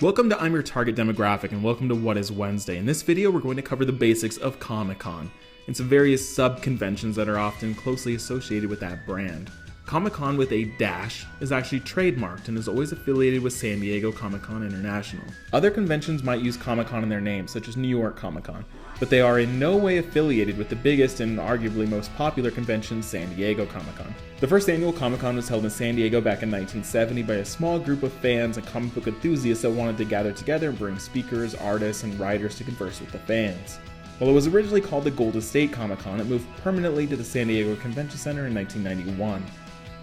Welcome to I'm Your Target Demographic, and welcome to What is Wednesday. In this video, we're going to cover the basics of Comic-Con and some various sub-conventions that are often closely associated with that brand. Comic-Con with a dash is actually trademarked and is always affiliated with San Diego Comic-Con International. Other conventions might use Comic-Con in their name, such as New York Comic-Con, but they are in no way affiliated with the biggest and arguably most popular convention, San Diego Comic-Con. The first annual Comic-Con was held in San Diego back in 1970 by a small group of fans and comic book enthusiasts that wanted to gather together and bring speakers, artists, and writers to converse with the fans. While it was originally called the Golden State Comic-Con, it moved permanently to the San Diego Convention Center in 1991.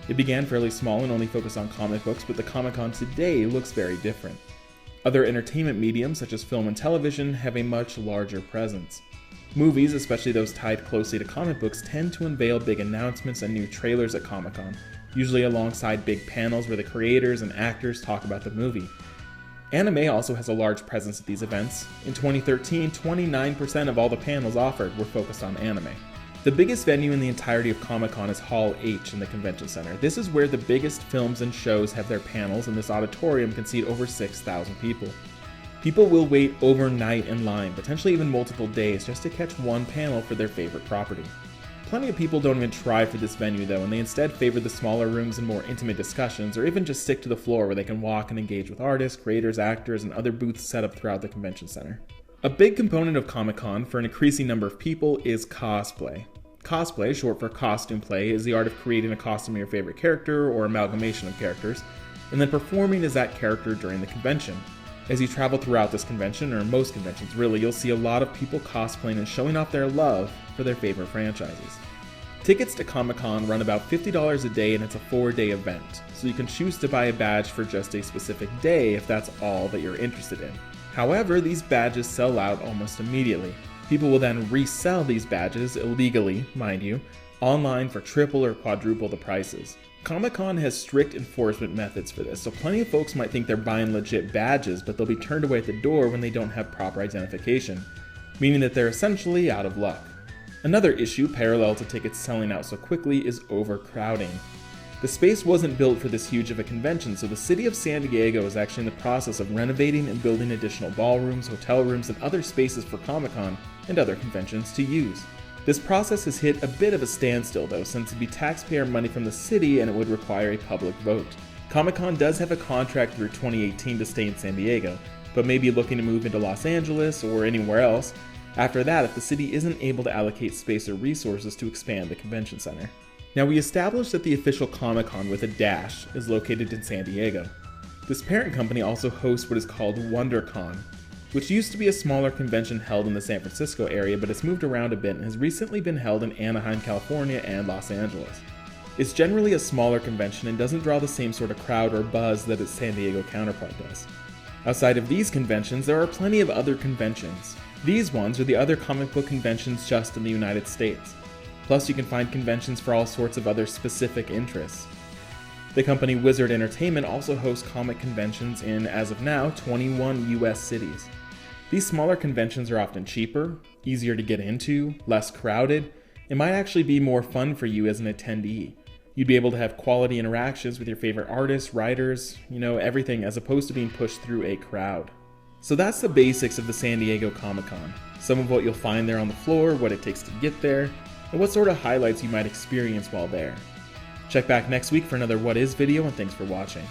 It began fairly small and only focused on comic books, but the Comic-Con today looks very different. Other entertainment mediums, such as film and television, have a much larger presence. Movies, especially those tied closely to comic books, tend to unveil big announcements and new trailers at Comic-Con, usually alongside big panels where the creators and actors talk about the movie. Anime also has a large presence at these events. In 2013, 29% of all the panels offered were focused on anime. The biggest venue in the entirety of Comic-Con is Hall H in the Convention Center. This is where the biggest films and shows have their panels, and this auditorium can seat over 6,000 people. People will wait overnight in line, potentially even multiple days, just to catch one panel for their favorite property. Plenty of people don't even try for this venue though, and they instead favor the smaller rooms and more intimate discussions, or even just stick to the floor where they can walk and engage with artists, creators, actors, and other booths set up throughout the convention center. A big component of Comic-Con for an increasing number of people is cosplay. Cosplay, short for costume play, is the art of creating a costume of your favorite character or amalgamation of characters, and then performing as that character during the convention. As you travel throughout this convention, or most conventions really, you'll see a lot of people cosplaying and showing off their love for their favorite franchises. Tickets to Comic-Con run about $50 a day, and it's a 4-day event, so you can choose to buy a badge for just a specific day if that's all that you're interested in. However, these badges sell out almost immediately. People will then resell these badges, illegally, mind you, online for triple or quadruple the prices. Comic-Con has strict enforcement methods for this, so plenty of folks might think they're buying legit badges, but they'll be turned away at the door when they don't have proper identification, meaning that they're essentially out of luck. Another issue parallel to tickets selling out so quickly is overcrowding. The space wasn't built for this huge of a convention, so the city of San Diego is actually in the process of renovating and building additional ballrooms, hotel rooms, and other spaces for Comic-Con and other conventions to use. This process has hit a bit of a standstill though, since it'd be taxpayer money from the city and it would require a public vote. Comic-Con does have a contract through 2018 to stay in San Diego, but may be looking to move into Los Angeles or anywhere else after that if the city isn't able to allocate space or resources to expand the convention center. Now, we established that the official Comic-Con with a dash is located in San Diego. This parent company also hosts what is called WonderCon, which used to be a smaller convention held in the San Francisco area, but has moved around a bit and has recently been held in Anaheim, California and Los Angeles. It's generally a smaller convention and doesn't draw the same sort of crowd or buzz that its San Diego counterpart does. Outside of these conventions, there are plenty of other conventions. These ones are the other comic book conventions just in the United States. Plus, you can find conventions for all sorts of other specific interests. The company Wizard Entertainment also hosts comic conventions in, as of now, 21 US cities. These smaller conventions are often cheaper, easier to get into, less crowded, and might actually be more fun for you as an attendee. You'd be able to have quality interactions with your favorite artists, writers, everything, as opposed to being pushed through a crowd. So that's the basics of the San Diego Comic-Con. Some of what you'll find there on the floor, what it takes to get there, and what sort of highlights you might experience while there. Check back next week for another What Is video, and thanks for watching.